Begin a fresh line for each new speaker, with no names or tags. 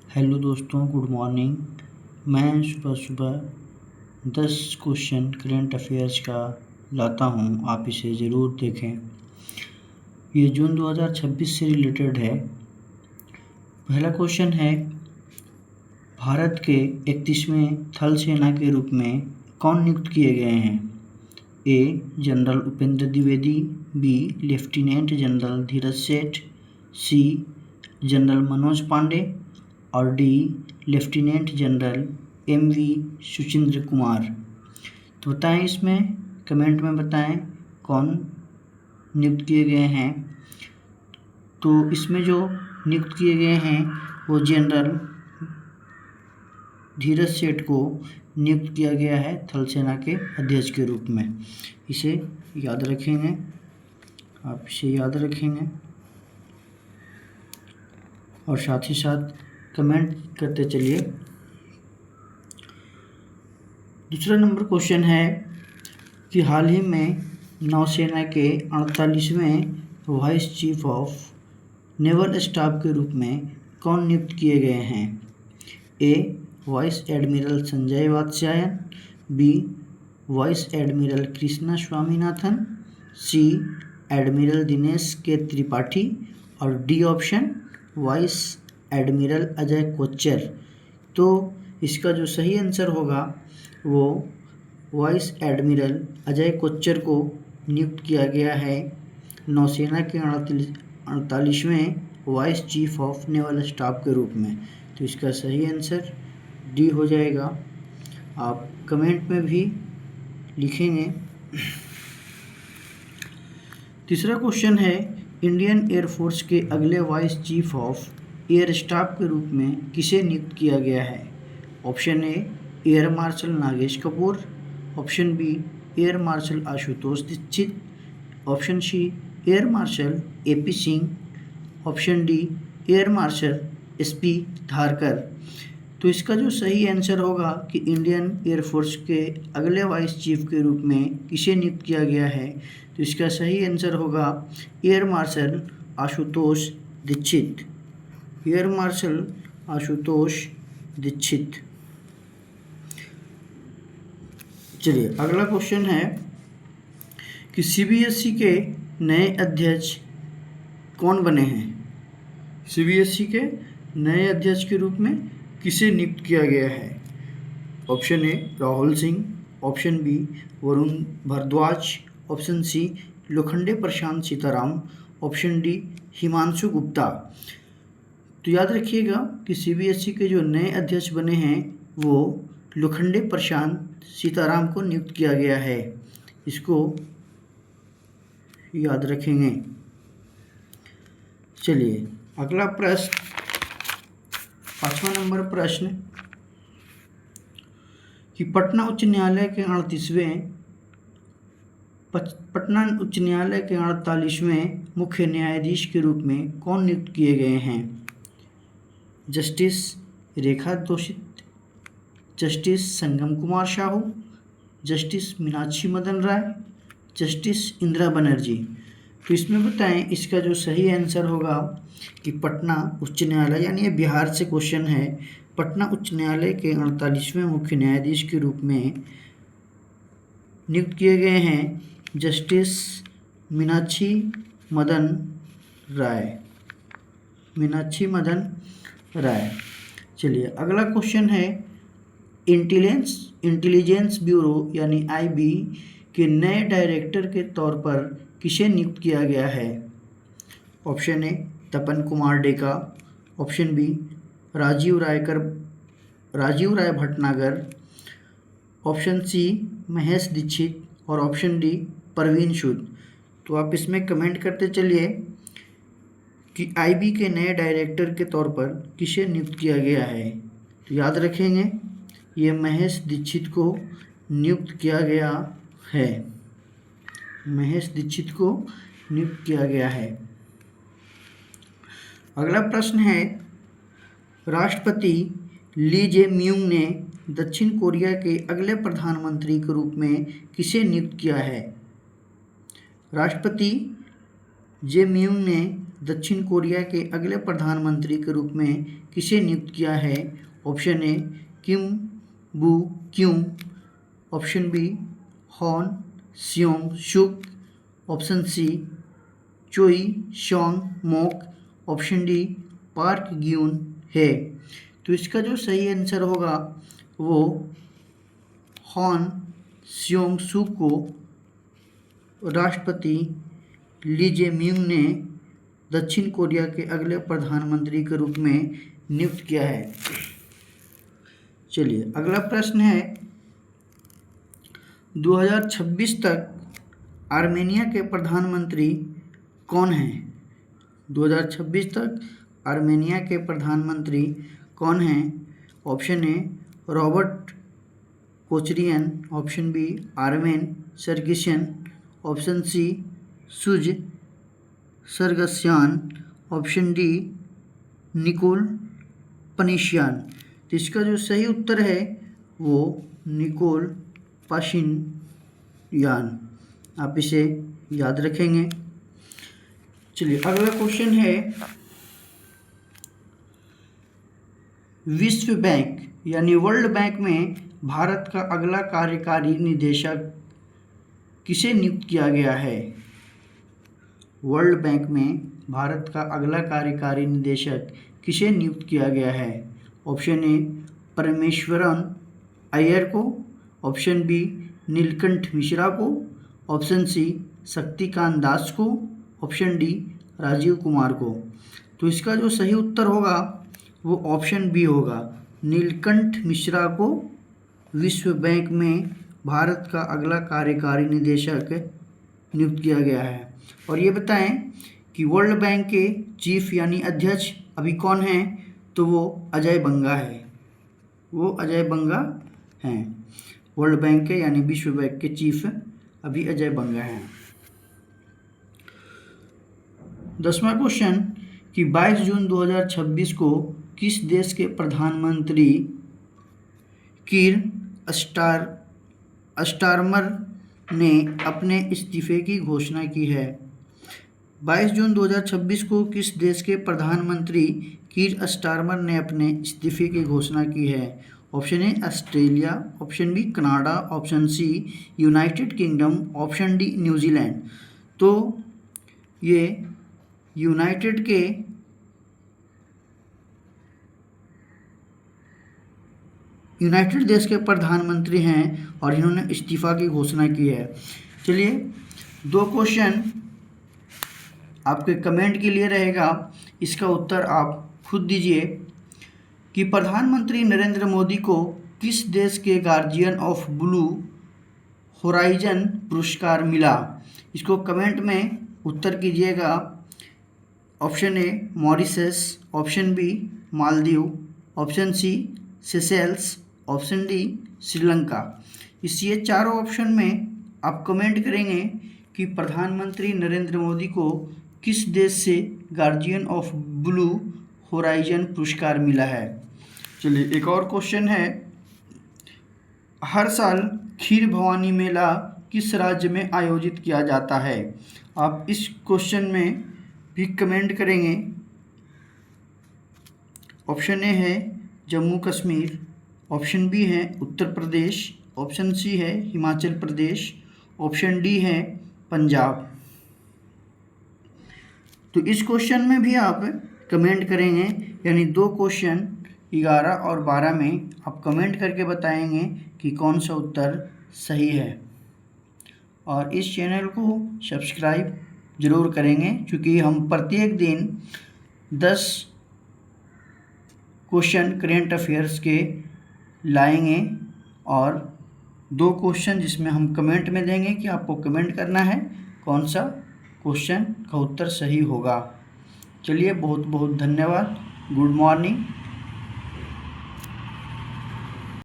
Hello दोस्तों, good morning. मैं सुबह सुबह 10 क्वेश्चन करंट अफेयर्स का लाता हूँ, आप इसे ज़रूर देखें। ये जून 2026 से रिलेटेड है। पहला क्वेश्चन है, भारत के 31वें थल सेना के रूप में कौन नियुक्त किए गए हैं? A. General Upendra Dwivedi, B. Lieutenant general Dheeraj Seth, C. General Manoj Pande और D. Lieutenant general M V. Suchindra Kumar. तो बताएं, इसमें कमेंट में बताएं कौन नियुक्त किए गए हैं। तो इसमें जो नियुक्त किए गए हैं वो जनरल धीरज सेठ को नियुक्त किया गया है थल सेना के अध्यक्ष के रूप में। इसे याद रखेंगे, आप इसे याद रखेंगे और साथ ही साथ कमेंट करते चलिए। दूसरा नंबर क्वेश्चन है कि हाल ही में नौसेना के 48वें vice chief of naval staff के रूप में कौन नियुक्त किए गए हैं? A. Vice admiral Sanjay Vatsyayan, B. Vice admiral Krishna Swaminathan, C. Admiral Dinesh K Tripathi और D option vice admiral Ajay Kochhar. तो इसका जो सही आंसर होगा वो वाइस एडमिरल अजय कोच्चर को नियुक्त किया गया है नौसेना के 48वें vice chief of naval staff के रूप में। तो इसका सही आंसर डी हो जाएगा। आप कमेंट में भी लिखेंगे। तीसरा क्वेश्चन है, इंडियन एयरफोर्स के अगले vice chief of air staff के रूप में किसे नियुक्त किया गया है? Option A air marshal Nagesh Kapoor, option B air marshal Ashutosh Dikshit, option C air marshal A P. Singh, option D air marshal S P. Dharkar. तो इसका जो सही आंसर होगा कि इंडियन एयरफोर्स के अगले वाइस चीफ के रूप में किसे नियुक्त किया गया है, तो इसका सही आंसर होगा air marshal Ashutosh Dikshit. Air marshal Ashutosh Dikshit. चलिए, अगला क्वेश्चन है कि सीबीएसई के नए अध्यक्ष कौन बने हैं? सीबीएसई के नए अध्यक्ष के रूप में किसे नियुक्त किया गया है? Option A Rahul Singh, option B Varun Bhardwaj, option C Lokhande Prashant Sitaram, option D Himanshu Gupta. तो याद रखिएगा कि सीबीएसई के जो नए अध्यक्ष बने हैं वो लोखंडे प्रशांत सीताराम को नियुक्त किया गया है। इसको याद रखेंगे। चलिए, अगला प्रश्न, 5वां नंबर प्रश्न कि पटना उच्च न्यायालय के 48वें मुख्य न्यायाधीश के रूप में कौन नियुक्त किए गए हैं? जस्टिस रेखा दोषित, जस्टिस संगम कुमार साहू, जस्टिस मीनाक्षी मदन राय, जस्टिस इंदिरा बनर्जी। तो इसमें बताएं, इसका जो सही आंसर होगा कि पटना उच्च न्यायालय, यानी ये बिहार से क्वेश्चन है, पटना उच्च न्यायालय के 48वें मुख्य न्यायाधीश के रूप में नियुक्त किए गए हैं जस्टिस मीनाक्षी मदन राय। मीनाक्षी मदन राय। चलिए, अगला क्वेश्चन है, इंटेलिजेंस ब्यूरो यानी आईबी के नए डायरेक्टर के तौर पर किसे नियुक्त किया गया है? Option A Tapan Kumar Deka, option B Rajiv Rai Bhatnagar, option C Mahesh Dikshit और ऑप्शन डी परवीन सूद। तो आप इसमें कमेंट करते चलिए कि आईबी के नए डायरेक्टर के तौर पर किसे नियुक्त किया गया है। तो याद रखेंगे, ये महेश दीक्षित को नियुक्त किया गया है। महेश दीक्षित को नियुक्त किया गया है। अगला प्रश्न है, राष्ट्रपति ली जे म्यूंग ने दक्षिण कोरिया के अगले प्रधानमंत्री के रूप में किसे नियुक्त किया है? राष्ट्रपति जे म्यूंग ने दक्षिण कोरिया के अगले प्रधानमंत्री के रूप में किसे नियुक्त किया है? Option A Kim Boo Kyum, option B Han Seong Suk, option C Choi Sang Mok, option D Park Geun है। तो इसका जो सही आंसर होगा वो हॉन स्योंग सुक को राष्ट्रपति ली जे म्यूंग ने दक्षिण कोरिया के अगले प्रधानमंत्री के रूप में नियुक्त किया है। चलिए अगला प्रश्न है, 2026 तक आर्मेनिया के प्रधानमंत्री कौन हैं? 2026 तक आर्मेनिया के प्रधानमंत्री कौन हैं? Option A Robert Kocharyan, option B Armen Sarkissian, option C सुज Sargsyan, option D Nikol Pashinyan. तो इसका जो सही उत्तर है वो निकोल पाशिनयान, आप इसे याद रखेंगे। चलिए अगला क्वेश्चन है, विश्व बैंक यानी वर्ल्ड बैंक में भारत का अगला कार्यकारी निदेशक किसे नियुक्त किया गया है? वर्ल्ड बैंक में भारत का अगला कार्यकारी निदेशक किसे नियुक्त किया गया है? ऑप्शन ए परमेश्वरन अय्यर को, ऑप्शन बी नीलकंठ मिश्रा को, ऑप्शन सी शक्तिकांत दास को, ऑप्शन डी राजीव कुमार को। तो इसका जो सही उत्तर होगा वो ऑप्शन बी होगा, नीलकंठ मिश्रा को विश्व बैंक में भारत का अगला कार्यकारी निदेशक नियुक्त किया गया है। और ये बताएं कि वर्ल्ड बैंक के चीफ यानी अध्यक्ष अभी कौन हैं? तो वो अजय बंगा है, वो अजय बंगा हैं। वर्ल्ड बैंक के यानी विश्व बैंक के चीफ अभी अजय बंगा हैं। 10वां क्वेश्चन कि 22 जून 2026 को किस देश के प्रधानमंत्री कीर स्टारमर ने अपने इस्तीफे की घोषणा की है? 22 जून 2026 को किस देश के प्रधानमंत्री कीर स्टारमर ने अपने इस्तीफे की घोषणा की है? Option A Australia, option B Canada, option C United Kingdom, option D New Zealand. तो ये यूनाइटेड देश के प्रधानमंत्री हैं और इन्होंने इस्तीफा की घोषणा की है। चलिए 2 क्वेश्चन आपके कमेंट के लिए रहेगा, इसका उत्तर आप खुद दीजिए कि प्रधानमंत्री नरेंद्र मोदी को किस देश के गार्जियन ऑफ ब्लू होराइजन पुरस्कार मिला? इसको कमेंट में उत्तर कीजिएगा। Option A Mauritius, option B Maldives, option C Seychelles, option D Sri Lanka. इस ये चारों ऑप्शन में आप कमेंट करेंगे कि प्रधानमंत्री नरेंद्र मोदी को किस देश से गार्जियन ऑफ ब्लू होराइजन पुरस्कार मिला है। चलिए एक और क्वेश्चन है, हर साल खीर भवानी मेला किस राज्य में आयोजित किया जाता है? आप इस क्वेश्चन में भी कमेंट करेंगे। ऑप्शन ए है जम्मू कश्मीर, ऑप्शन बी है उत्तर प्रदेश, ऑप्शन सी है हिमाचल प्रदेश, ऑप्शन डी है पंजाब। तो इस क्वेश्चन में भी आप कमेंट करेंगे, यानी 2 क्वेश्चन 11 और 12 में आप कमेंट करके बताएंगे कि कौन सा उत्तर सही है। और इस चैनल को सब्सक्राइब ज़रूर करेंगे, क्योंकि हम प्रत्येक दिन 10 क्वेश्चन करेंट अफेयर्स के लाएंगे और 2 क्वेश्चन जिसमें हम कमेंट में देंगे कि आपको कमेंट करना है कौन सा क्वेश्चन का उत्तर सही होगा। चलिए बहुत बहुत धन्यवाद। Good morning.